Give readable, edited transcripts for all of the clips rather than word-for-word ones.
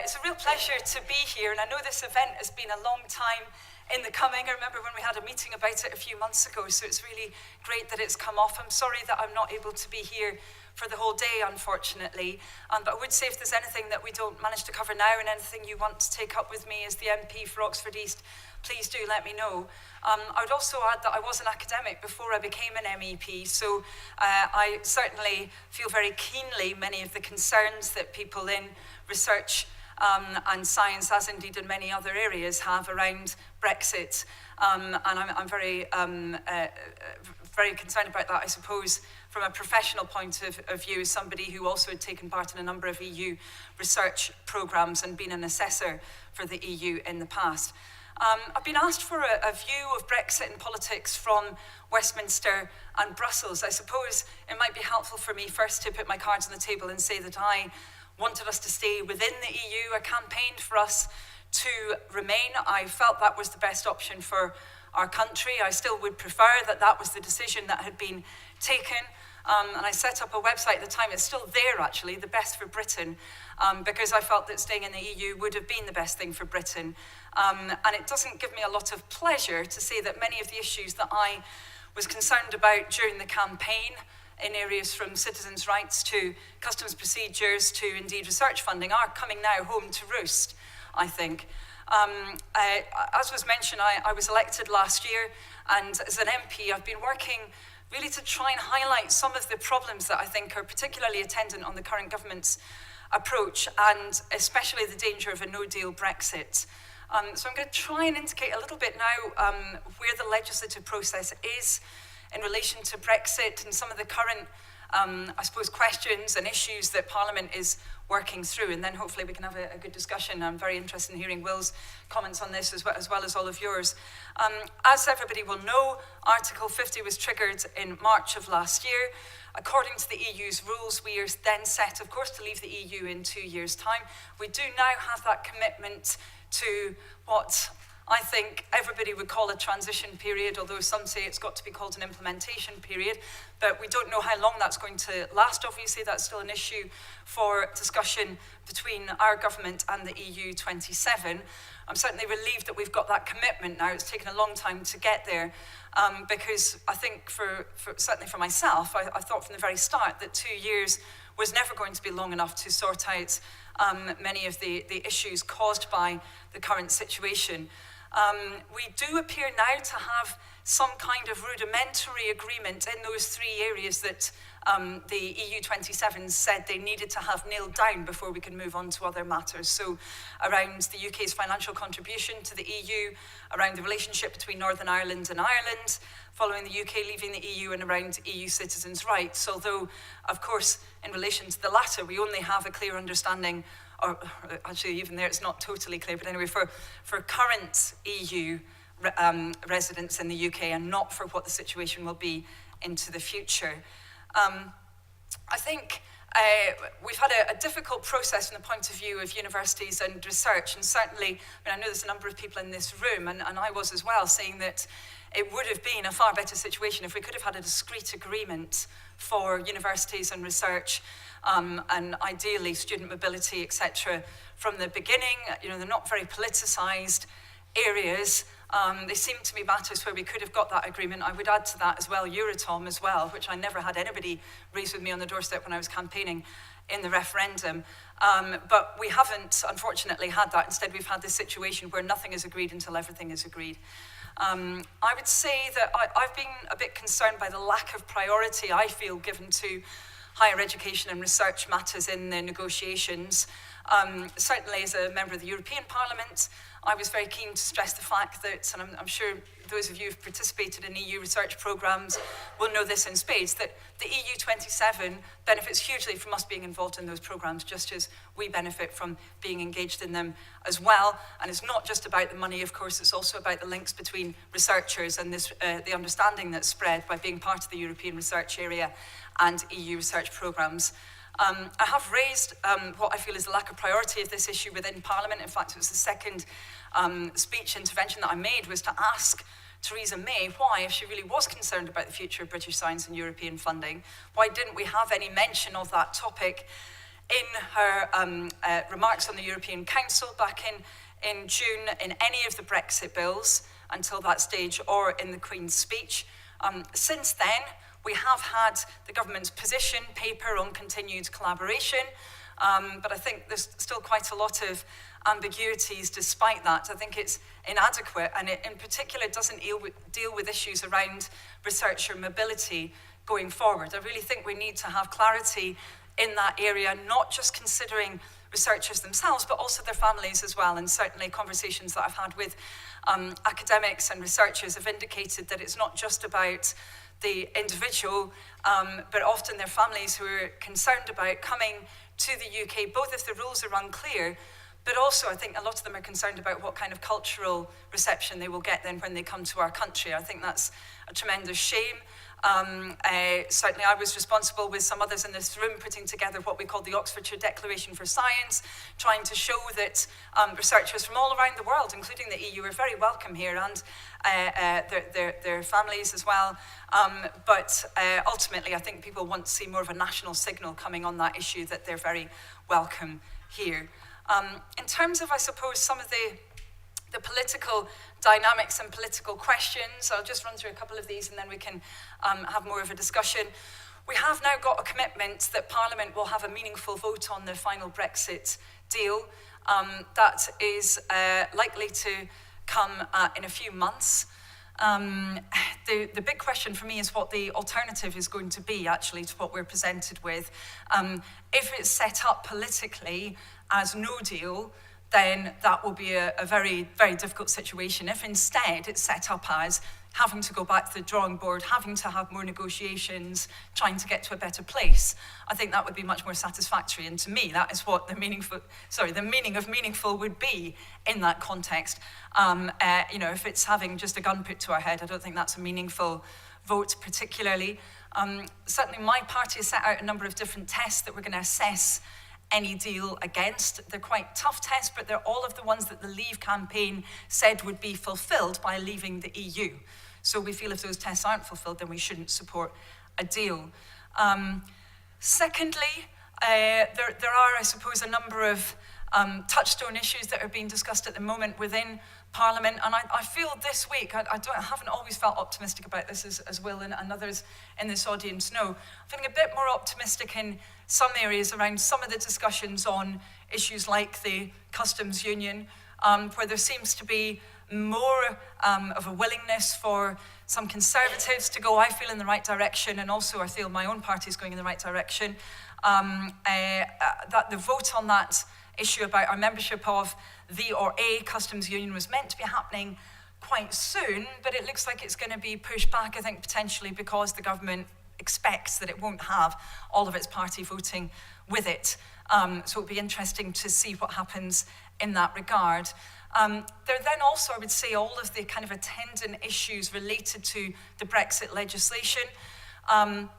It's a real pleasure to be here, and I know this event has been a long time in the coming. I remember when we had a meeting about it a few months ago, so it's really great that it's come off. I'm sorry that I'm not able to be here for the whole day, unfortunately, but I would say if there's anything that we don't manage to cover now and anything you want to take up with me as the MP for Oxford East, please do let me know. I would also add that I was an academic before I became an MEP, so I certainly feel very keenly many of the concerns that people in research and science, as indeed in many other areas, have around Brexit. And I'm very, very concerned about that, I suppose, from a professional point of view, as somebody who also had taken part in a number of EU research programmes and been an assessor for the EU in the past. I've been asked for a view of Brexit and politics from Westminster and Brussels. I suppose it might be helpful for me first to put my cards on the table and say that I wanted us to stay within the EU. I campaigned for us to remain. I felt that was the best option for our country. I still would prefer that that was the decision that had been taken. And I set up a website at the time, it's still there actually, The Best for Britain, because I felt that staying in the EU would have been the best thing for Britain. And it doesn't give me a lot of pleasure to say that many of the issues that I was concerned about during the campaign, in areas from citizens' rights to customs procedures to indeed research funding, are coming now home to roost, I think. As was mentioned, I was elected last year, and as an MP I've been working really to try and highlight some of the problems that I think are particularly attendant on the current government's approach, and especially the danger of a no-deal Brexit. So I'm going to try and indicate a little bit now where the legislative process is in relation to Brexit and some of the current, I suppose, questions and issues that Parliament is working through, and then hopefully we can have a good discussion. I'm very interested in hearing Will's comments on this as well as all of yours. As everybody will know, Article 50 was triggered in March of last year. According to the EU's rules, we are then set, of course, to leave the EU in 2 years' time. We do now have that commitment to what I think everybody would call a transition period, although some say it's got to be called an implementation period, but we don't know how long that's going to last. Obviously, that's still an issue for discussion between our government and the EU 27. I'm certainly relieved that we've got that commitment now. It's taken a long time to get there, because I think certainly for myself, I thought from the very start that 2 years was never going to be long enough to sort out many of the issues caused by the current situation. We do appear now to have some kind of rudimentary agreement in those 3 areas that the EU 27 said they needed to have nailed down before we can move on to other matters. So around the UK's financial contribution to the EU, around the relationship between Northern Ireland and Ireland, following the UK leaving the EU, and around EU citizens' rights. Although, of course, in relation to the latter, we only have a clear understanding, or actually even there it's not totally clear, but anyway, for current EU residents in the UK, and not for what the situation will be into the future. I think we've had a difficult process from the point of view of universities and research, and certainly, I know there's a number of people in this room, and I was as well, saying that it would have been a far better situation if we could have had a discrete agreement for universities and research, and ideally student mobility, etc. from the beginning. You know, they're not very politicised areas. They seem to be matters where we could have got that agreement. I would add to that as well Euratom as well, which I never had anybody raise with me on the doorstep when I was campaigning in the referendum. But we haven't, unfortunately, had that. Instead, we've had this situation where nothing is agreed until everything is agreed. I would say that I've been a bit concerned by the lack of priority I feel given to higher education and research matters in the negotiations. Certainly as a member of the European Parliament, I was very keen to stress the fact that, and I'm sure those of you who've participated in EU research programmes will know this in spades, that the EU 27 benefits hugely from us being involved in those programmes, just as we benefit from being engaged in them as well. And it's not just about the money, of course, it's also about the links between researchers and this, the understanding that's spread by being part of the European research area and EU research programmes. I have raised what I feel is the lack of priority of this issue within Parliament. In fact, it was the second speech intervention that I made, was to ask Theresa May why, if she really was concerned about the future of British science and European funding, why didn't we have any mention of that topic In her remarks on the European Council back in June, in any of the Brexit bills until that stage, or in the Queen's speech. Since then, we have had the government's position paper on continued collaboration, but I think there's still quite a lot of ambiguities despite that. I think it's inadequate, and it in particular doesn't deal with issues around researcher mobility going forward. I really think we need to have clarity in that area, not just considering researchers themselves, but also their families as well. And certainly conversations that I've had with academics and researchers have indicated that it's not just about the individual, but often their families who are concerned about coming to the UK, both if the rules are unclear, but also I think a lot of them are concerned about what kind of cultural reception they will get then when they come to our country. I think that's a tremendous shame. Certainly I was responsible with some others in this room putting together what we call the Oxfordshire Declaration for Science, trying to show that researchers from all around the world, including the EU, are very welcome here, and their families as well. But ultimately I think people want to see more of a national signal coming on that issue, that they're very welcome here. In terms of, I suppose, some of the political dynamics and political questions, I'll just run through a couple of these and then we can have more of a discussion. We have now got a commitment that Parliament will have a meaningful vote on the final Brexit deal. That is likely to come in a few months. The big question for me is what the alternative is going to be, actually, to what we're presented with. If it's set up politically as no deal, then that will be a very, very difficult situation. If instead it's set up as having to go back to the drawing board, having to have more negotiations, trying to get to a better place, I think that would be much more satisfactory. And to me, that is what the meaning of meaningful would be in that context. If it's having just a gun put to our head, I don't think that's a meaningful vote particularly. Certainly my party has set out a number of different tests that we're going to assess any deal against. They're quite tough tests, but they're all of the ones that the Leave campaign said would be fulfilled by leaving the EU. So we feel if those tests aren't fulfilled, then we shouldn't support a deal. Secondly, there are, I suppose, a number of touchstone issues that are being discussed at the moment within Parliament, and I feel this week, I haven't always felt optimistic about this, as Will and others in this audience know. I'm feeling a bit more optimistic in some areas around some of the discussions on issues like the customs union, where there seems to be more of a willingness for some Conservatives to go, I feel, in the right direction, and also I feel my own party is going in the right direction. That the vote on that issue about our membership of the or a customs union was meant to be happening quite soon, but it looks like it's going to be pushed back, I think, potentially because the government expects that it won't have all of its party voting with it. So it'll be interesting to see what happens in that regard. There then also, I would say, all of the kind of attendant issues related to the Brexit legislation. And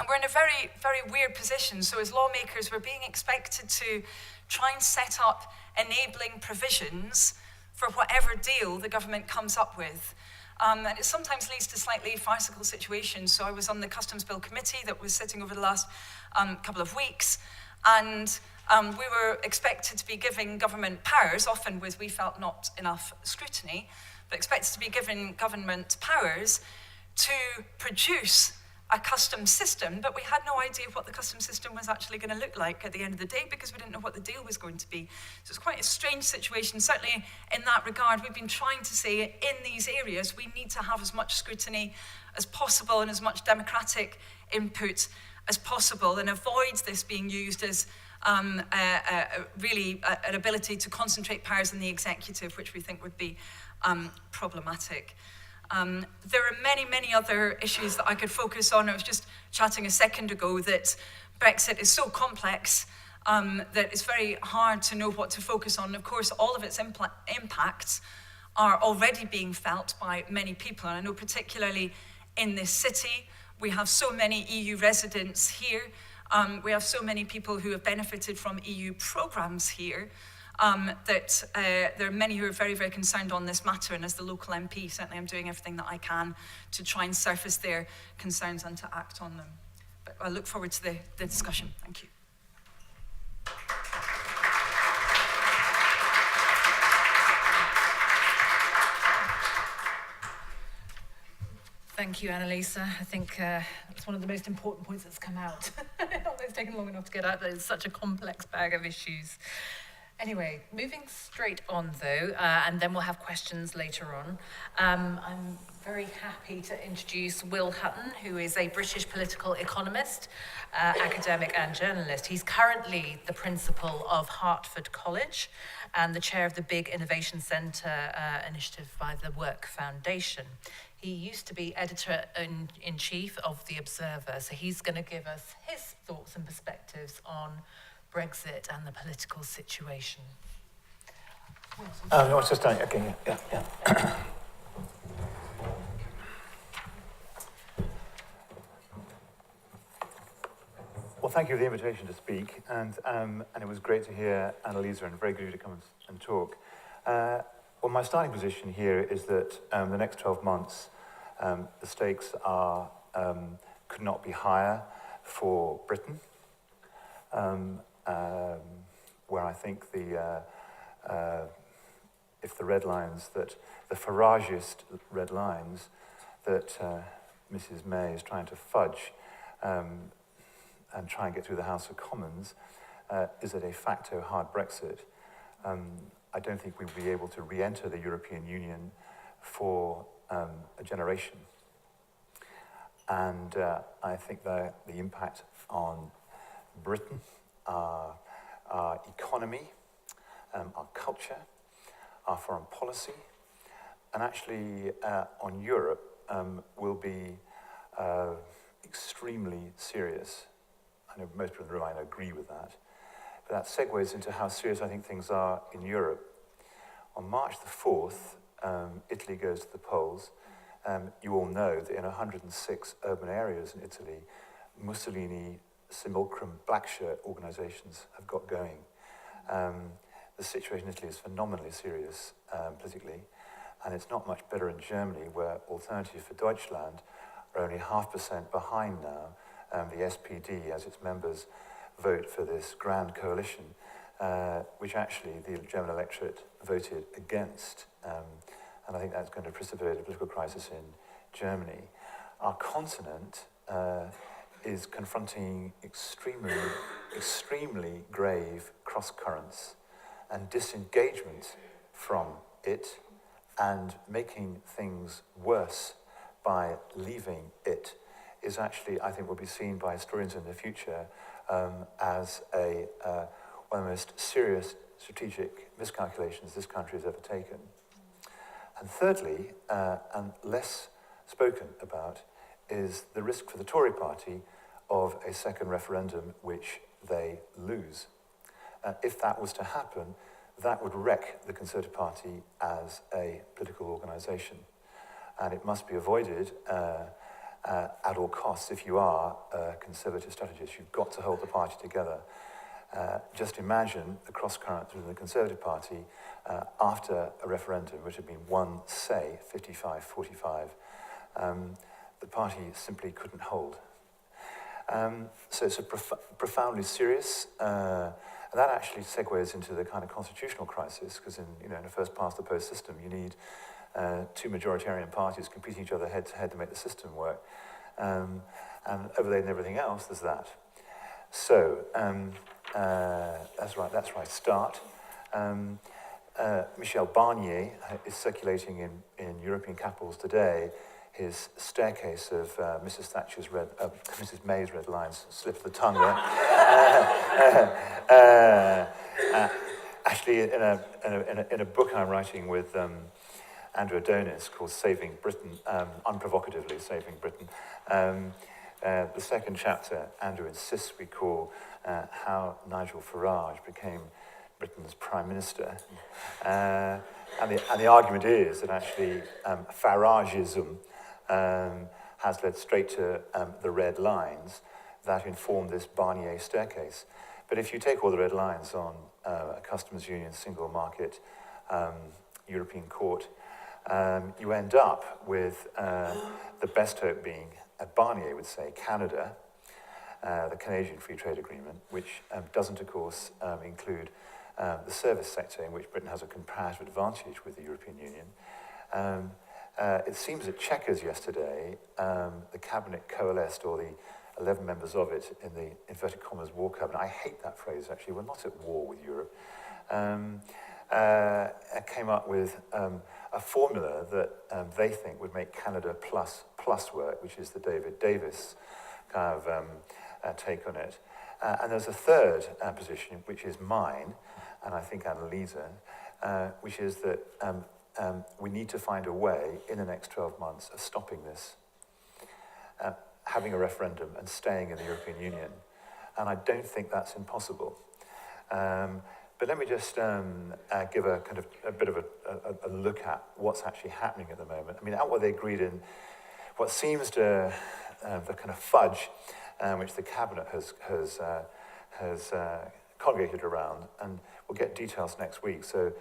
we're in a very, very weird position. So as lawmakers, we're being expected to try and set up enabling provisions for whatever deal the government comes up with. And it sometimes leads to slightly farcical situations. So I was on the Customs Bill Committee that was sitting over the last couple of weeks, and we were expected to be giving government powers, often with, we felt, not enough scrutiny, but expected to be given government powers to produce a customs system, but we had no idea what the customs system was actually going to look like at the end of the day, because we didn't know what the deal was going to be. So it's quite a strange situation. Certainly in that regard, we've been trying to say in these areas we need to have as much scrutiny as possible and as much democratic input as possible, and avoid this being used as really an ability to concentrate powers in the executive, which we think would be problematic. There are many, many other issues that I could focus on. I was just chatting a second ago that Brexit is so complex that it's very hard to know what to focus on. Of course, all of its impacts are already being felt by many people. And I know particularly in this city, we have so many EU residents here. We have so many people who have benefited from EU programs here. That there are many who are very, very concerned on this matter, and as the local MP, certainly I'm doing everything that I can to try and surface their concerns and to act on them. But I look forward to the discussion. Thank you. Thank you, Annalisa. I think it's one of the most important points that's come out. It's taken long enough to get out, but it's such a complex bag of issues. Anyway, moving straight on though, and then we'll have questions later on. I'm very happy to introduce Will Hutton, who is a British political economist, academic and journalist. He's currently the principal of Hertford College and the chair of the Big Innovation Centre initiative by the Work Foundation. He used to be editor-in-chief of The Observer, so he's going to give us his thoughts and perspectives on Brexit and the political situation. No, it's just starting. Okay, yeah. Well, thank you for the invitation to speak, and it was great to hear Annalisa, and very good of you to come and talk. Well, my starting position here is that the next 12 months, the stakes are could not be higher for Britain. Where I think if the red lines that, the Farageist red lines that Mrs. May is trying to fudge and try and get through the House of Commons is a de facto hard Brexit, I don't think we'll be able to re-enter the European Union for a generation. And I think the impact on Britain, our economy, our culture, our foreign policy, and actually on Europe will be extremely serious. I know most people in the room agree with that. But that segues into how serious I think things are in Europe. On March the 4th, Italy goes to the polls. You all know that in 106 urban areas in Italy, Mussolini simulacrum black shirt organizations have got going. The situation in Italy is phenomenally serious politically, and it's not much better in Germany, where Alternative for Deutschland are only 0.5% behind now the SPD as its members vote for this grand coalition, which actually the German electorate voted against. And I think that's going to precipitate a political crisis in Germany. Our continent is confronting extremely grave cross-currents and disengagement from it, and making things worse by leaving it is actually, I think, will be seen by historians in the future as one of the most serious strategic miscalculations this country has ever taken. And thirdly, and less spoken about, is the risk for the Tory party of a second referendum which they lose. If that was to happen, that would wreck the Conservative Party as a political organisation. And it must be avoided at all costs. If you are a Conservative strategist, you've got to hold the party together. Just imagine the cross-currents within the Conservative Party after a referendum which had been won, say, 55-45. The party simply couldn't hold. So it's a profoundly serious, and that actually segues into the kind of constitutional crisis, because in a first past the post system, you need two majoritarian parties competing each other head to head to make the system work. And overlaid and everything else, there's that. So that's right. Start. Michel Barnier is circulating in European capitals today his staircase of Mrs. May's red lines. Slip of the tongue there. Actually, in a book I'm writing with Andrew Adonis called "Saving Britain," unprovocatively Saving Britain. The second chapter, Andrew insists we call how Nigel Farage became Britain's Prime Minister. And the argument is that actually Farageism has led straight to the red lines that inform this Barnier staircase. But if you take all the red lines on a customs union, single market, European court, you end up with the best hope being, Barnier would say, Canada, the Canadian Free Trade Agreement, which doesn't, of course, include the service sector, in which Britain has a comparative advantage with the European Union, it seems at Chequers yesterday, the cabinet coalesced, or the 11 members of it, in the inverted commas war cabinet. I hate that phrase, actually. We're not at war with Europe. Came up with a formula that they think would make Canada plus work, which is the David Davis kind of take on it. And there's a third position, which is mine, and I think Annalisa, which is that we need to find a way in the next 12 months of stopping this, having a referendum and staying in the European Union. And I don't think that's impossible. But let me just give a kind of a bit of a look at what's actually happening at the moment. I mean, what they agreed in, what seems to the kind of fudge which the cabinet has congregated around, and we'll get details next week. So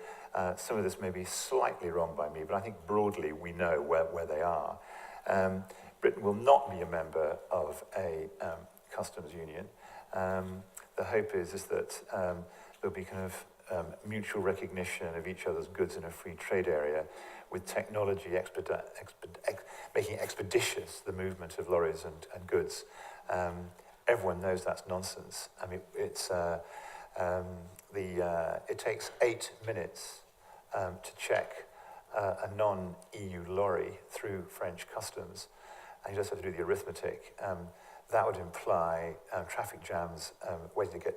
some of this may be slightly wrong by me, but I think broadly we know where they are. Britain will not be a member of a customs union. The hope is that there'll be kind of mutual recognition of each other's goods in a free trade area, with technology making expeditious the movement of lorries and goods. Everyone knows that's nonsense. I mean, it takes 8 minutes to check a non-EU lorry through French customs, and you just have to do the arithmetic. That would imply traffic jams waiting to get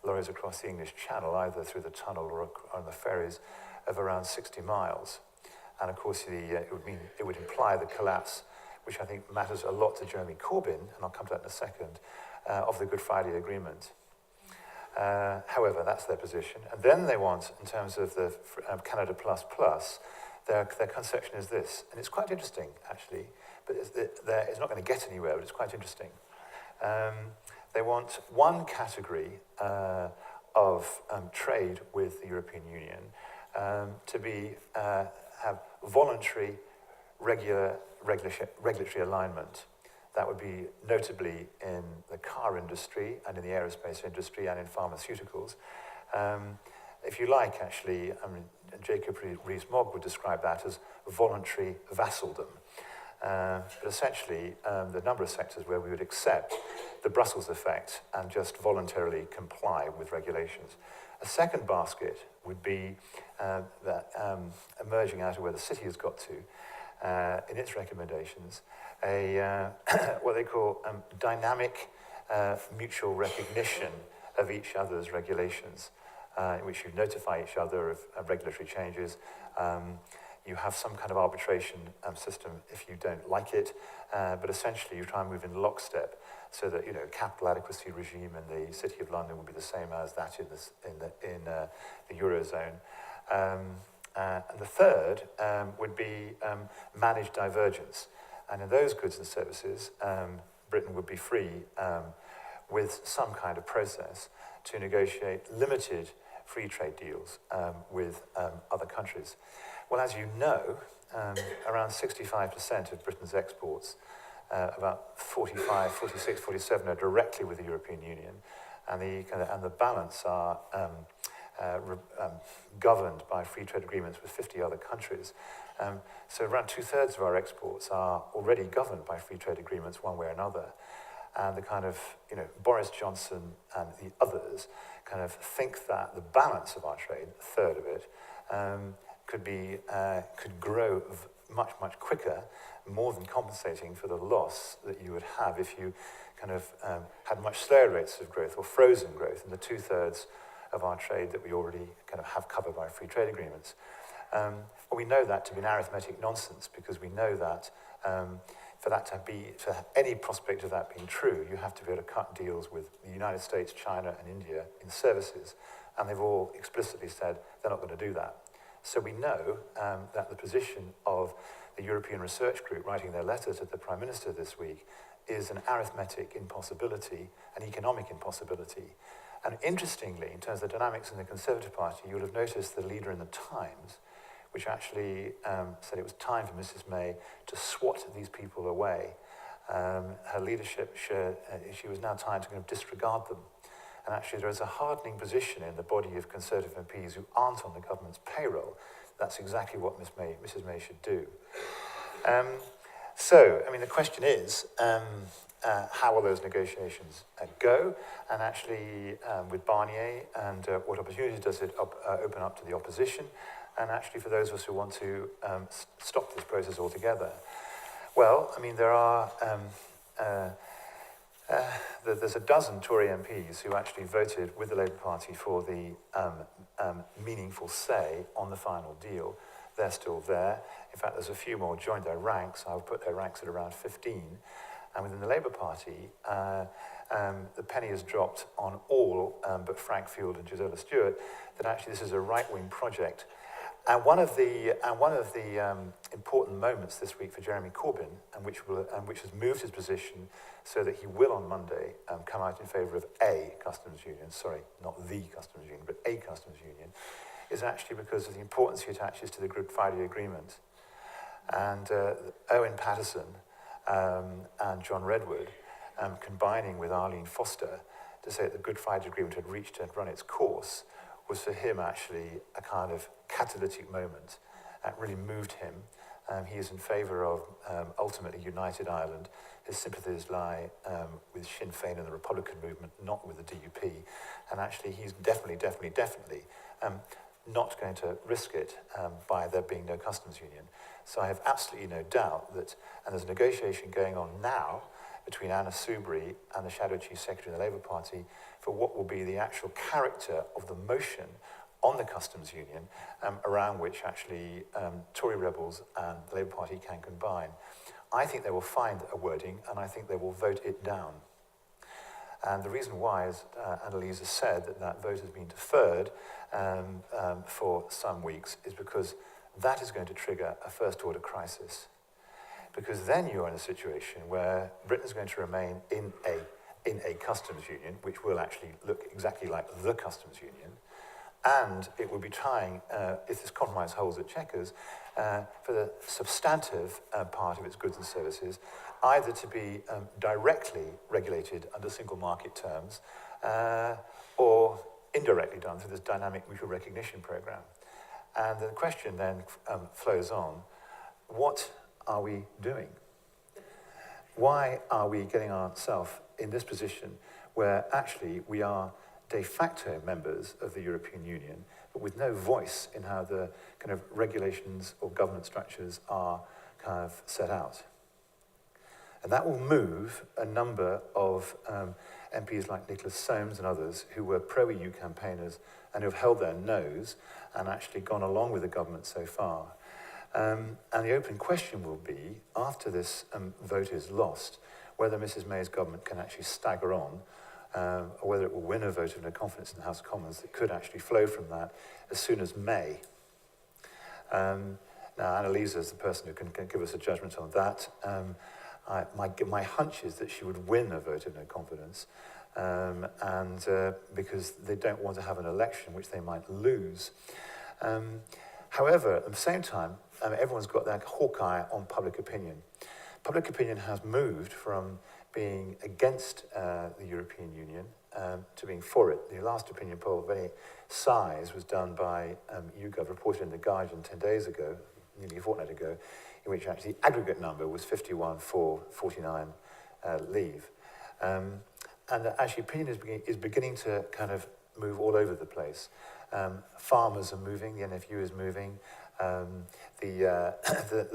lorries across the English Channel, either through the tunnel or on the ferries, of around 60 miles. And of course, it would imply the collapse, which I think matters a lot to Jeremy Corbyn, and I'll come to that in a second, of the Good Friday Agreement. However, that's their position. And then they want, in terms of the Canada Plus Plus, their conception is this, and it's quite interesting, actually, but it's not going to get anywhere, but it's quite interesting. They want one category of trade with the European Union to have voluntary regulatory alignment. That would be notably in the car industry and in the aerospace industry and in pharmaceuticals. If you like, actually, I mean, Jacob Rees-Mogg would describe that as voluntary vassaldom. But essentially, the number of sectors where we would accept the Brussels effect and just voluntarily comply with regulations. A second basket would be that emerging out of where the city has got to in its recommendations, what they call dynamic mutual recognition of each other's regulations, in which you notify each other of regulatory changes. You have some kind of arbitration system if you don't like it, but essentially you try and move in lockstep so that, you know, capital adequacy regime in the City of London would be the same as that in the Eurozone. And the third would be managed divergence. And in those goods and services, Britain would be free with some kind of process to negotiate limited free trade deals with other countries. Well, as you know, around 65% of Britain's exports, about 45, 46, 47 are directly with the European Union, and the balance are governed by free trade agreements with 50 other countries. So around 2/3 of our exports are already governed by free trade agreements one way or another. And the kind of, you know, Boris Johnson and the others kind of think that the balance of our trade, a third of it, could grow much quicker, more than compensating for the loss that you would have if you kind of had much slower rates of growth or frozen growth in the 2/3 of our trade that we already kind of have covered by free trade agreements. Well, we know that to be an arithmetic nonsense, because we know that for any prospect of that being true, you have to be able to cut deals with the United States, China, and India in services, and they've all explicitly said they're not going to do that. So we know that the position of the European Research Group, writing their letter to the Prime Minister this week, is an arithmetic impossibility, an economic impossibility. And interestingly, in terms of the dynamics in the Conservative Party, you'll have noticed the leader in the Times, which actually said it was time for Mrs May to swat these people away. Her leadership, she was now trying to kind of disregard them. And actually there is a hardening position in the body of Conservative MPs who aren't on the government's payroll. That's exactly what Mrs May should do. So, I mean, the question is, how will those negotiations go? And actually, with Barnier, and what opportunities does it open up to the opposition? And actually, for those of us who want to stop this process altogether? Well, I mean, there are there's a dozen Tory MPs who actually voted with the Labour Party for the meaningful say on the final deal. They're still there. In fact, there's a few more joined their ranks. I would put their ranks at around 15. And within the Labour Party, the penny has dropped on all but Frank Field and Gisela Stewart that actually this is a right-wing project. And one of the important moments this week for Jeremy Corbyn, and which has moved his position so that he will on Monday come out in favour of a customs union, sorry, not the customs union, but a customs union, is actually because of the importance he attaches to the Good Friday Agreement. And Owen Paterson and John Redwood combining with Arlene Foster to say that the Good Friday Agreement had reached and run its course was for him actually a kind of catalytic moment. That really moved him. He is in favour of ultimately united Ireland. His sympathies lie with Sinn Féin and the Republican movement, not with the DUP. And actually he's definitely not going to risk it by there being no customs union. So I have absolutely no doubt that, and there's a negotiation going on now between Anna Soubry and the Shadow Chief Secretary of the Labour Party for what will be the actual character of the motion on the customs union, around which actually Tory rebels and the Labour Party can combine. I think they will find a wording, and I think they will vote it down. And the reason why, as Annalise has said, that vote has been deferred for some weeks is because that is going to trigger a first-order crisis. Because then you're in a situation where Britain is going to remain in a customs union, which will actually look exactly like the customs union, and it will be trying, if this compromise holds at Chequers, for the substantive part of its goods and services, either to be directly regulated under single market terms, or indirectly done through this dynamic mutual recognition program. And the question then flows on, what are we doing? Why are we getting ourselves in this position where actually we are de facto members of the European Union, but with no voice in how the kind of regulations or government structures are kind of set out? And that will move a number of MPs like Nicholas Soames and others who were pro-EU campaigners and who have held their nose and actually gone along with the government so far. And the open question will be, after this vote is lost, whether Mrs May's government can actually stagger on, or whether it will win a vote of no confidence in the House of Commons that could actually flow from that as soon as May. Now, Annalisa is the person who can give us a judgment on that. My hunch is that she would win a vote of no confidence, because they don't want to have an election which they might lose. However, at the same time, everyone's got that hawk eye on public opinion. Public opinion has moved from being against the European Union to being for it. The last opinion poll of any size was done by YouGov, reported in The Guardian 10 days ago, nearly a fortnight ago, in which actually the aggregate number was 51 for, 49 leave. And actually opinion is beginning to kind of move all over the place. Farmers are moving, the NFU is moving, the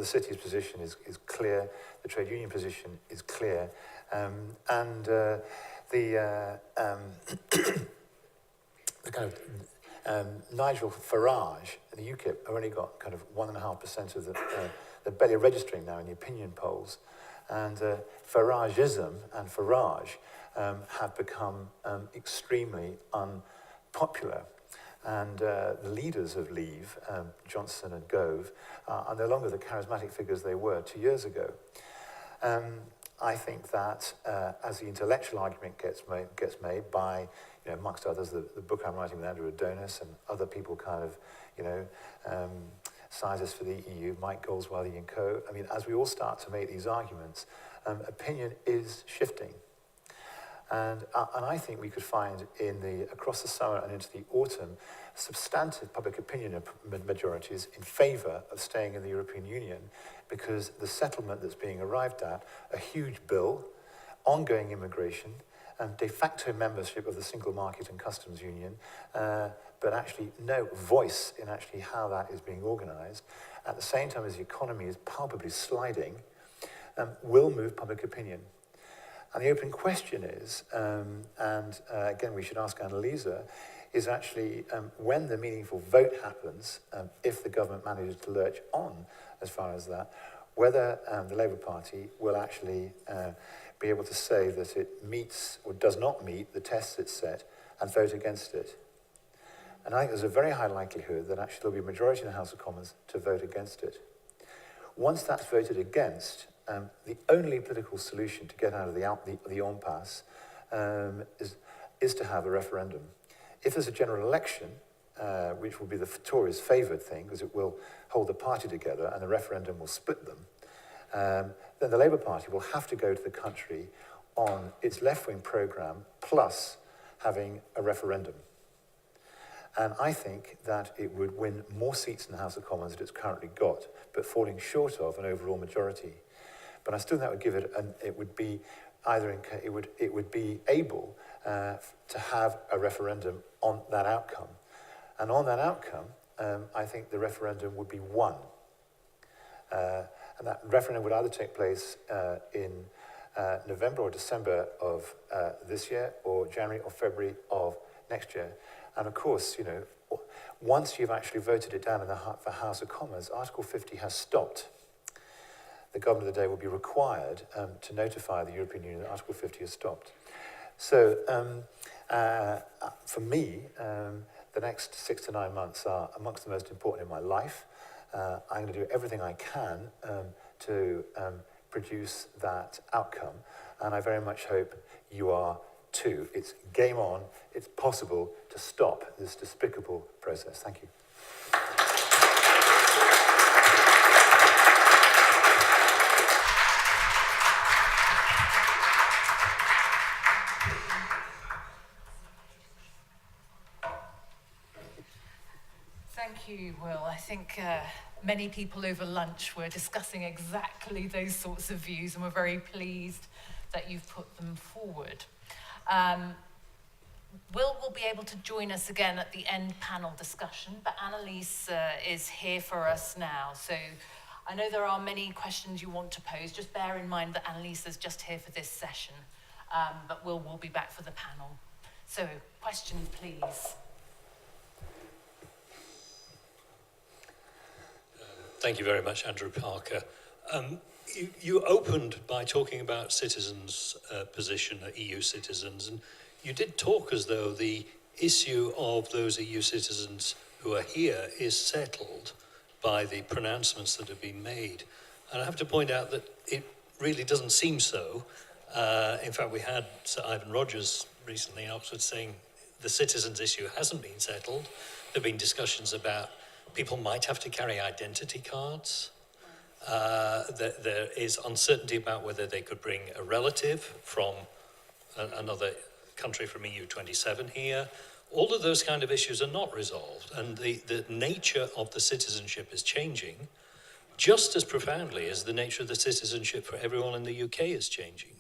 city's position is clear, the trade union position is clear, and the kind of Nigel Farage and the UKIP have only got kind of 1.5% of they're barely registering now in the opinion polls, and Farageism and Farage have become extremely unpopular. And the leaders of Leave, Johnson and Gove, are no longer the charismatic figures they were 2 years ago. I think that as the intellectual argument gets made by, amongst others, the book I'm writing with Andrew Adonis and other people kind of, Scientists for the EU, Mike Goldsworthy and co. I mean, as we all start to make these arguments, opinion is shifting. And I think we could find across the summer and into the autumn substantive public opinion majorities in favour of staying in the European Union, because the settlement that's being arrived at, a huge bill, ongoing immigration, and de facto membership of the single market and customs union, but actually no voice in actually how that is being organised, at the same time as the economy is palpably sliding, will move public opinion. And the open question is, again we should ask Annalisa, is actually when the meaningful vote happens, if the government manages to lurch on as far as that, whether the Labour Party will actually be able to say that it meets or does not meet the tests it's set and vote against it. And I think there's a very high likelihood that actually there'll be a majority in the House of Commons to vote against it. Once that's voted against, the only political solution to get out of the impasse is to have a referendum. If there's a general election, which will be the Tories' favoured thing, because it will hold the party together and the referendum will split them, then the Labour Party will have to go to the country on its left-wing programme plus having a referendum. And I think that it would win more seats in the House of Commons than it's currently got, but falling short of an overall majority. But I still think that would give it would be able to have a referendum on that outcome. And on that outcome, I think the referendum would be won. And that referendum would either take place in November or December of this year, or January or February of next year. And of course, you know, once you've actually voted it down in the House of Commons, Article 50 has stopped. The government of the day will be required to notify the European Union that Article 50 has stopped. So for me, the next 6 to 9 months are amongst the most important in my life. I'm going to do everything I can to produce that outcome, and I very much hope you are too. It's game on. It's possible to stop this despicable process. Thank you. Thank you, Will. I think many people over lunch were discussing exactly those sorts of views, and we're very pleased that you've put them forward. Will be able to join us again at the end panel discussion, but Annalise is here for us now. So I know there are many questions you want to pose. Just bear in mind that Annalise is just here for this session, but Will be back for the panel. So, question, please. Thank you very much, Andrew Parker. You opened by talking about citizens' position, EU citizens, and you did talk as though the issue of those EU citizens who are here is settled by the pronouncements that have been made. And I have to point out that it really doesn't seem so. In fact, we had Sir Ivan Rogers recently in Oxford saying the citizens' issue hasn't been settled. There have been discussions about people might have to carry identity cards. There is uncertainty about whether they could bring a relative from another country from EU27 here. All of those kind of issues are not resolved, and the nature of the citizenship is changing just as profoundly as the nature of the citizenship for everyone in the UK is changing.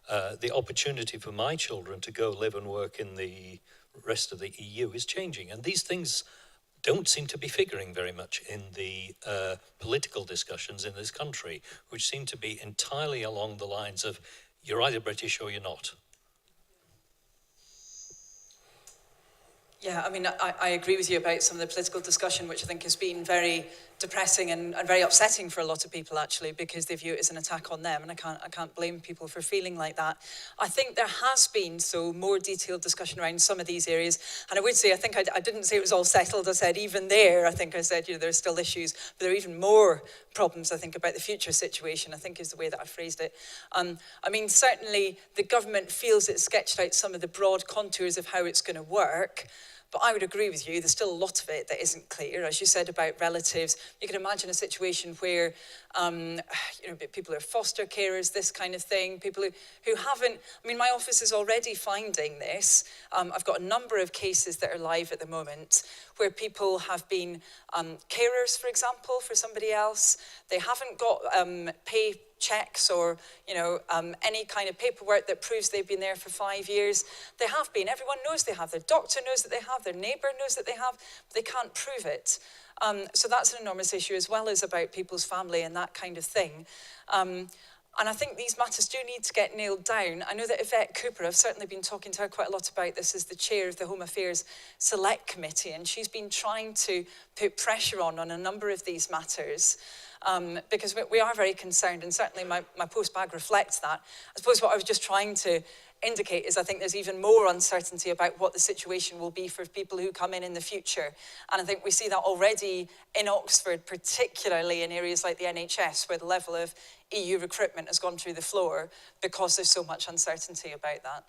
The opportunity for my children to go live and work in the rest of the EU is changing, and these things don't seem to be figuring very much in the political discussions in this country, which seem to be entirely along the lines of you're either British or you're not. Yeah, I mean, I agree with you about some of the political discussion, which I think has been very depressing and very upsetting for a lot of people, actually, because they view it as an attack on them, and I can't blame people for feeling like that. I think there has been more detailed discussion around some of these areas, and I would say, I think I didn't say it was all settled. I said even there, I think I said, there's still issues, but there are even more problems, I think, about the future situation, I think is the way that I phrased it. I mean, certainly the government feels it's sketched out some of the broad contours of how it's going to work, But I would agree with you, there's still a lot of it that isn't clear. As you said about relatives, you can imagine a situation where people are foster carers, this kind of thing, people who haven't, I mean, my office is already finding this. I've got a number of cases that are live at the moment where people have been carers, for example, for somebody else. They haven't got pay checks or, any kind of paperwork that proves they've been there for 5 years. They have been. Everyone knows they have. Their doctor knows that they have. Their neighbour knows that they have. But they can't prove it. So that's an enormous issue, as well as about people's family and that kind of thing. And I think these matters do need to get nailed down. I know that Yvette Cooper, I've certainly been talking to her quite a lot about this, as the chair of the Home Affairs Select Committee, and she's been trying to put pressure on a number of these matters. Because we are very concerned, and certainly my post-bag reflects that. I suppose what I was just trying to indicate is I think there's even more uncertainty about what the situation will be for people who come in the future. And I think we see that already in Oxford, particularly in areas like the NHS, where the level of EU recruitment has gone through the floor because there's so much uncertainty about that.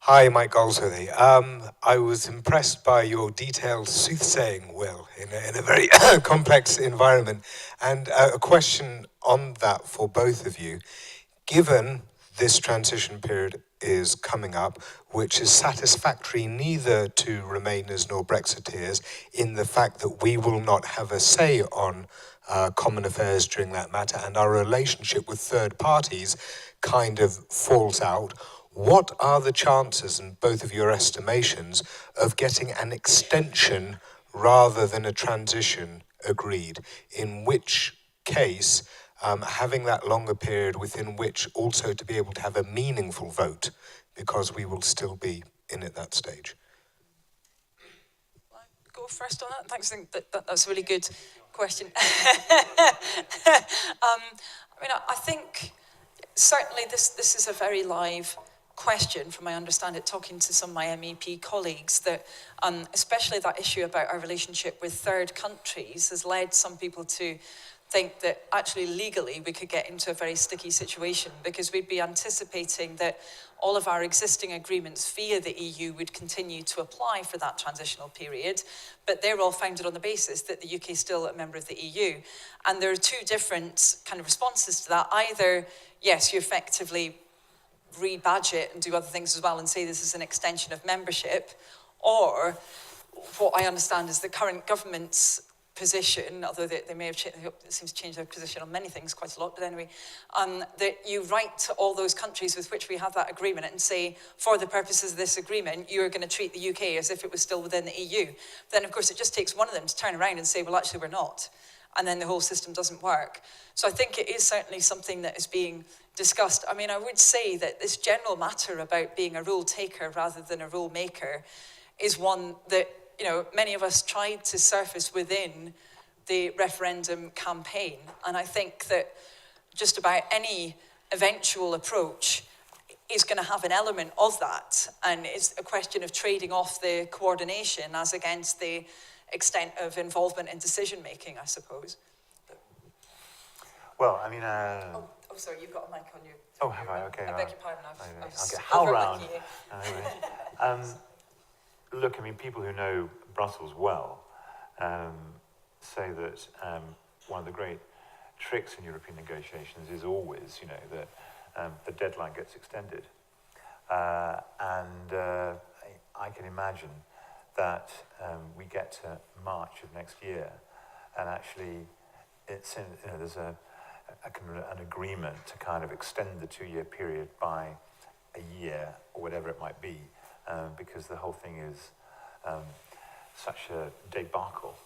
Hi, Mike Goldsworthy. I was impressed by your detailed soothsaying, Will, in a very complex environment. And a question on that for both of you. Given this transition period is coming up, which is satisfactory neither to Remainers nor Brexiteers, in the fact that we will not have a say on common affairs during that matter, and our relationship with third parties kind of falls out, what are the chances, in both of your estimations, of getting an extension rather than a transition agreed? In which case, having that longer period within which also to be able to have a meaningful vote, because we will still be in at that stage. Go first on that? Thanks, I think that's a really good question. I think certainly this is a very live question, from I understand it, talking to some of my MEP colleagues, that especially that issue about our relationship with third countries has led some people to think that actually legally we could get into a very sticky situation, because we'd be anticipating that all of our existing agreements via the EU would continue to apply for that transitional period, but they're all founded on the basis that the UK is still a member of the EU. And there are two different kind of responses to that. Either, yes, you effectively rebadge it and do other things as well and say this is an extension of membership, or what I understand is the current government's position, although they may have seems to change their position on many things quite a lot, but anyway, that you write to all those countries with which we have that agreement and say, for the purposes of this agreement, you're going to treat the UK as if it was still within the EU. Then, of course, it just takes one of them to turn around and say, well, actually, we're not. And then the whole system doesn't work. So I think it is certainly something that is being discussed. I mean, I would say that this general matter about being a rule taker rather than a rule maker is one that, many of us tried to surface within the referendum campaign. And I think that just about any eventual approach is going to have an element of that. And it's a question of trading off the coordination as against the extent of involvement in decision-making, I suppose. Well, I mean... Oh, sorry, you've got a mic on you. Oh, have I? Okay. I beg your pardon, I'll get Hal round. Anyway. Look, I mean, people who know Brussels well say that one of the great tricks in European negotiations is always, that the deadline gets extended. And I can imagine that we get to March of next year, and actually it's in, there's an agreement to kind of extend the 2-year period by a year or whatever it might be, because the whole thing is such a debacle.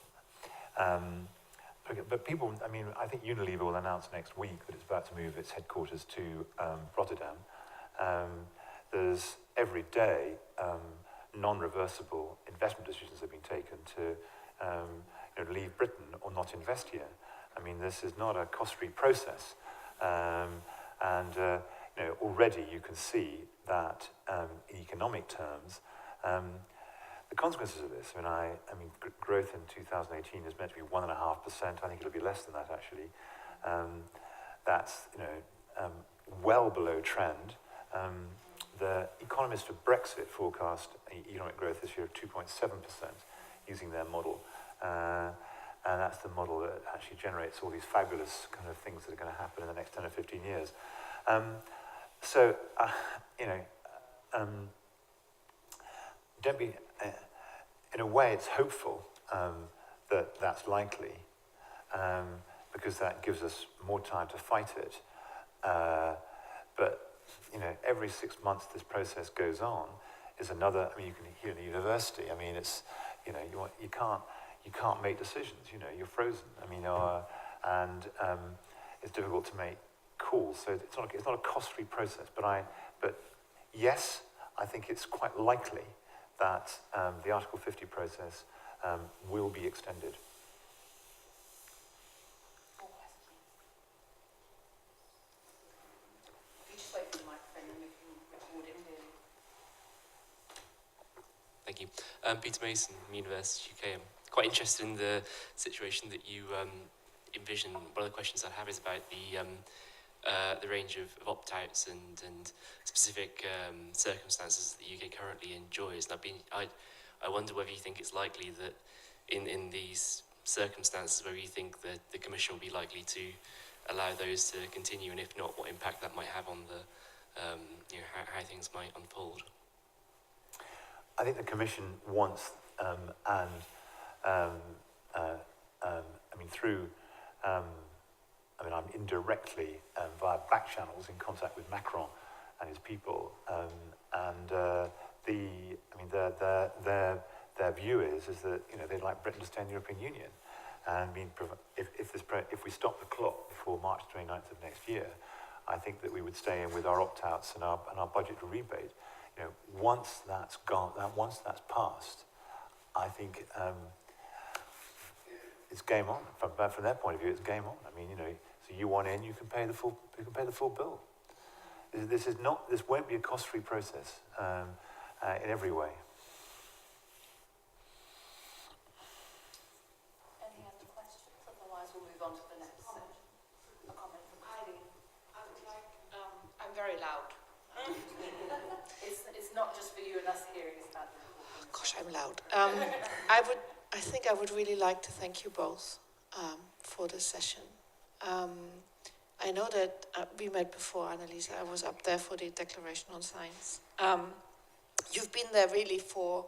But people, I mean, I think Unilever will announce next week that it's about to move its headquarters to Rotterdam. There's every day non-reversible investment decisions have been taken to leave Britain or not invest here. I mean, this is not a cost-free process. Already you can see that in economic terms, the consequences of this, I mean, growth in 2018 is meant to be 1.5%. I think it'll be less than that, actually. That's, well below trend. The economists for Brexit forecast economic growth this year of 2.7% using their model. And that's the model that actually generates all these fabulous kind of things that are going to happen in the next 10 or 15 years. Don't be, in a way it's hopeful that that's likely, because that gives us more time to fight it. But every 6 months this process goes on is another. I mean, you can hear in the university. I mean, it's you can't make decisions. You're frozen. I mean, it's difficult to make calls. So it's not a cost-free process. But yes, I think it's quite likely that the Article 50 process will be extended. Thank you. Peter Mason from University UK. I'm quite interested in the situation that you envision. One of the questions I have is about the range of opt-outs and specific circumstances that the UK currently enjoys. And I wonder whether you think it's likely that in these circumstances, whether you think that the Commission will be likely to allow those to continue, and if not, what impact that might have on the how things might unfold. I think the Commission wants, I'm indirectly via back channels in contact with Macron and his people, their view is that they'd like Britain to stay in the European Union, and if we stop the clock before March 29th of next year, I think that we would stay in with our opt-outs and our budget rebate. Once that's gone, once that's passed, I think it's game on. From their point of view, it's game on. I mean, so you want in, you can pay the full bill. This won't be a cost-free process in every way. Any other questions? Otherwise, we'll move on to the next section. A comment from Heidi. I would like. I'm very loud. It's not just for you and us hearing, it's about Gosh, I'm loud. I think I would really like to thank you both for this session. I know that we met before, Annalisa. I was up there for the Declaration on Science. You've been there really for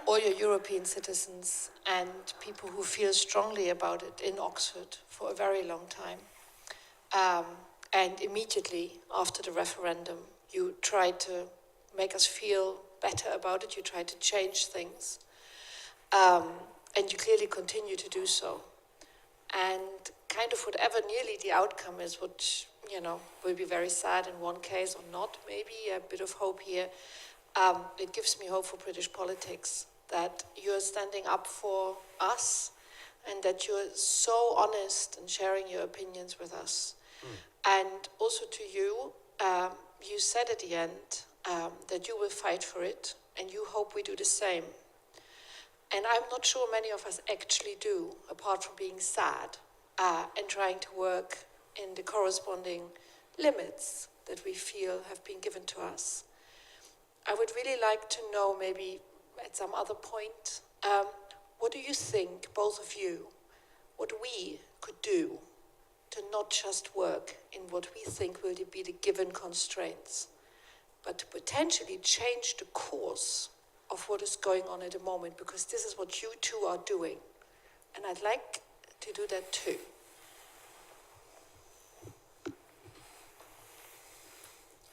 all your European citizens and people who feel strongly about it in Oxford for a very long time. And immediately after the referendum, you tried to make us feel better about it. You tried to change things. And you clearly continue to do so. And kind of whatever nearly the outcome is, which, will be very sad in one case or not, maybe a bit of hope here. It gives me hope for British politics that you're standing up for us and that you're so honest and sharing your opinions with us. And also to you, you said at the end that you will fight for it and you hope we do the same. And I'm not sure many of us actually do, apart from being sad and trying to work in the corresponding limits that we feel have been given to us. I would really like to know, maybe at some other point, what do you think, both of you, what we could do to not just work in what we think will be the given constraints, but to potentially change the course of what is going on at the moment, because this is what you two are doing. And I'd like to do that too.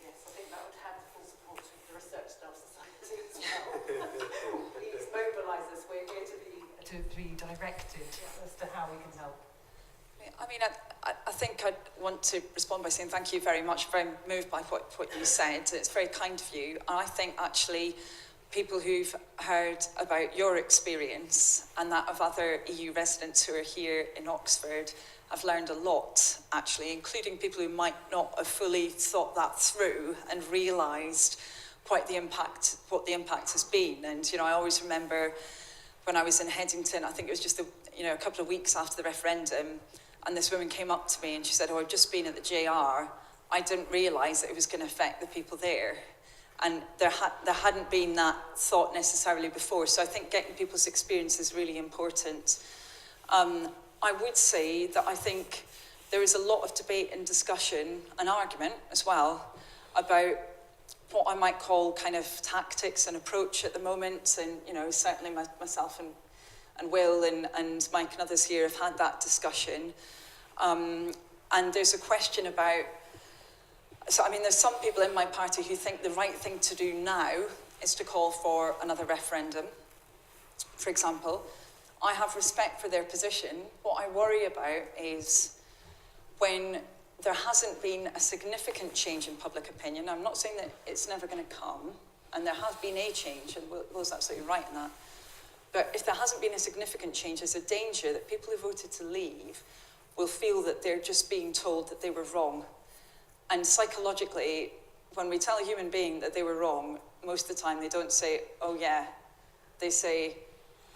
Yes, I think that would have the full support of the Research Staff Society as well. Please mobilise us. We're here to be directed as to how we can help. I mean, I think I'd want to respond by saying thank you very much. Very moved by what you said. It's very kind of you. And I think actually people who've heard about your experience and that of other EU residents who are here in Oxford have learned a lot, actually, including people who might not have fully thought that through and realised what the impact has been. And, I always remember when I was in Headington, I think it was just a couple of weeks after the referendum, And this woman came up to me and she said, oh, I've just been at the JR. I didn't realise that it was going to affect the people there. And there hadn't been that thought necessarily before. So I think getting people's experience is really important. I would say that I think there is a lot of debate and discussion and argument as well about what I might call kind of tactics and approach at the moment. And, you know, certainly myself and Will and Mike and others here have had that discussion. And there's a question about, so I mean, there's some people in my party who think the right thing to do now is to call for another referendum, for example. I have respect for their position. What I worry about is when there hasn't been a significant change in public opinion. I'm not saying that it's never going to come, and there has been a change, and Will's absolutely right in that. But if there hasn't been a significant change, there's a danger that people who voted to leave will feel that they're just being told that they were wrong. And psychologically, when we tell a human being that they were wrong, most of the time they don't say, oh yeah, they say,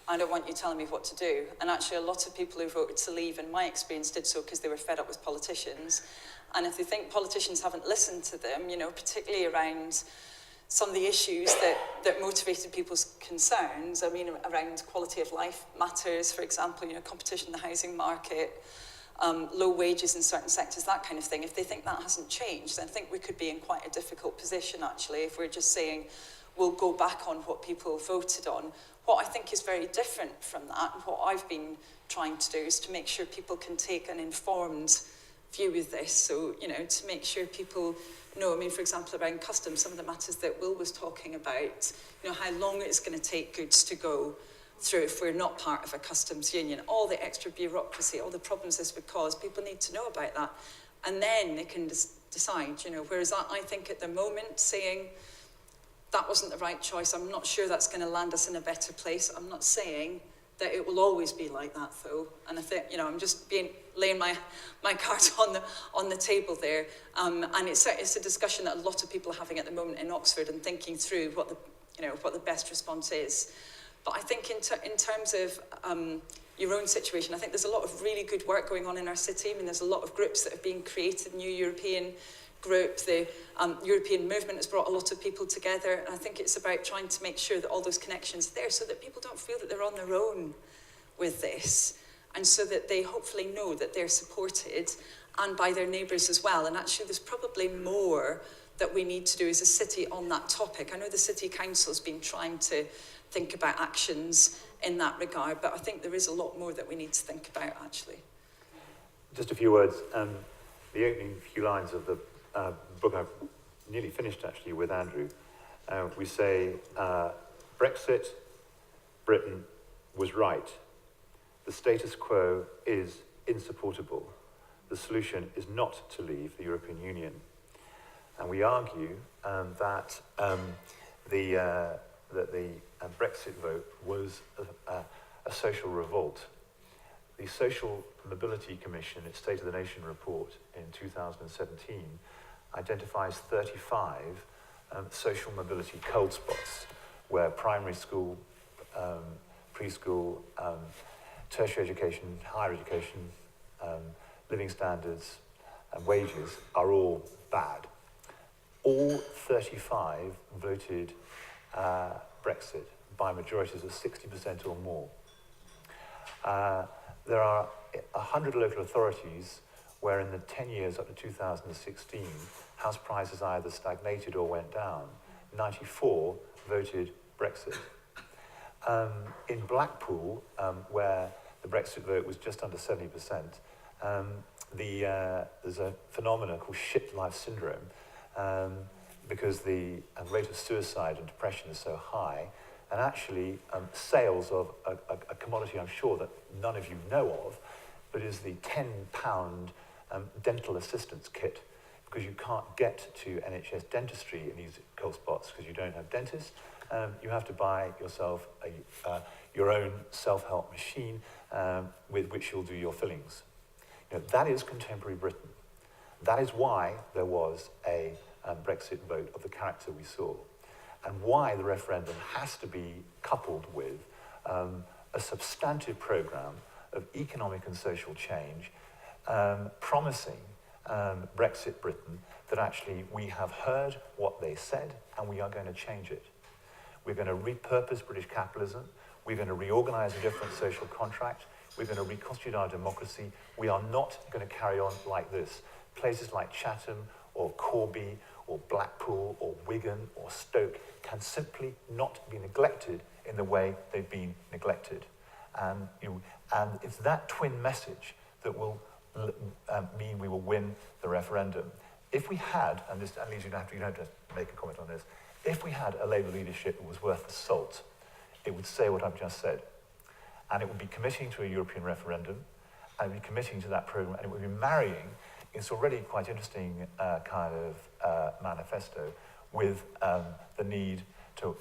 I don't want you telling me what to do. And actually a lot of people who voted to leave, in my experience, did so because they were fed up with politicians. And if they think politicians haven't listened to them, you know, particularly around some of the issues that motivated people's concerns, I mean, around quality of life matters, for example, you know, competition in the housing market, low wages in certain sectors, that kind of thing. If they think that hasn't changed, then I think we could be in quite a difficult position, actually, if we're just saying we'll go back on what people voted on. What I think is very different from that, and what I've been trying to do, is to make sure people can take an informed view with this. So, you know, to make sure people know, I mean, for example, around customs, some of the matters that Will was talking about, you know, how long it's going to take goods to go through if we're not part of a customs union, all the extra bureaucracy, all the problems this would cause, people need to know about that. And then they can decide, you know, whereas I think at the moment saying that wasn't the right choice, I'm not sure that's going to land us in a better place. I'm not saying that it will always be like that, though. And I think, you know, I'm just laying my cards on the table there. And it's a discussion that a lot of people are having at the moment in Oxford and thinking through what the best response is. But I think in terms of your own situation, I think there's a lot of really good work going on in our city. I mean, there's a lot of groups that have been created, new European group. The European movement has brought a lot of people together, and I think it's about trying to make sure that all those connections are there so that people don't feel that they're on their own with this, and so that they hopefully know that they're supported, and by their neighbours as well. And actually there's probably more that we need to do as a city on that topic. I know the City Council's been trying to think about actions in that regard, but I think there is a lot more that we need to think about, actually. Just a few words. The opening few lines of the book I've nearly finished, actually, with Andrew. We say, Brexit, Britain was right. The status quo is insupportable. The solution is not to leave the European Union. And we argue that the Brexit vote was a social revolt. The Social Mobility Commission, its State of the Nation report in 2017, identifies 35 social mobility cold spots where primary school, preschool, tertiary education, higher education, living standards and wages are all bad. All 35 voted Brexit by majorities of 60% or more. There are 100 local authorities where in the 10 years up to 2016, house prices either stagnated or went down. 94 voted Brexit. In Blackpool, where the Brexit vote was just under 70%, there's a phenomenon called shit life syndrome, because the rate of suicide and depression is so high, and actually sales of a commodity I'm sure that none of you know of, but is the £10 dental assistance kit, because you can't get to NHS dentistry in these cold spots because you don't have dentists. You have to buy yourself your own self-help machine with which you'll do your fillings. You know, that is contemporary Britain. That is why there was a Brexit vote of the character we saw, and why the referendum has to be coupled with a substantive programme of economic and social change, promising Brexit Britain that actually we have heard what they said and we are going to change it. We're going to repurpose British capitalism. We're going to reorganize a different social contract. We're going to reconstitute our democracy. We are not going to carry on like this. Places like Chatham or Corby or Blackpool or Wigan or Stoke can simply not be neglected in the way they've been neglected. And it's that twin message that will mean we will win the referendum. If we had, and this, at least you don't have to make a comment on this, if we had a Labour leadership that was worth the salt, it would say what I've just said. And it would be committing to a European referendum, and it would be committing to that programme, and it would be marrying its already quite interesting kind of manifesto with the need to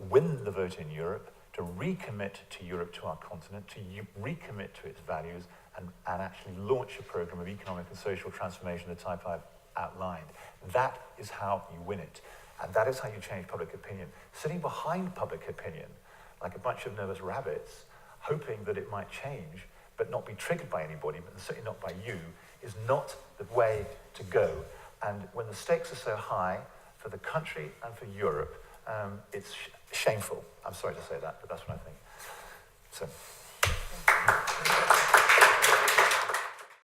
win the vote in Europe, to recommit to Europe, to our continent, to recommit to its values, and actually launch a programme of economic and social transformation of the type I've outlined. That is how you win it. And that is how you change public opinion. Sitting behind public opinion, like a bunch of nervous rabbits, hoping that it might change, but not be triggered by anybody, but certainly not by you, is not the way to go. And when the stakes are so high for the country and for Europe, it's shameful. I'm sorry to say that, but that's what I think. So.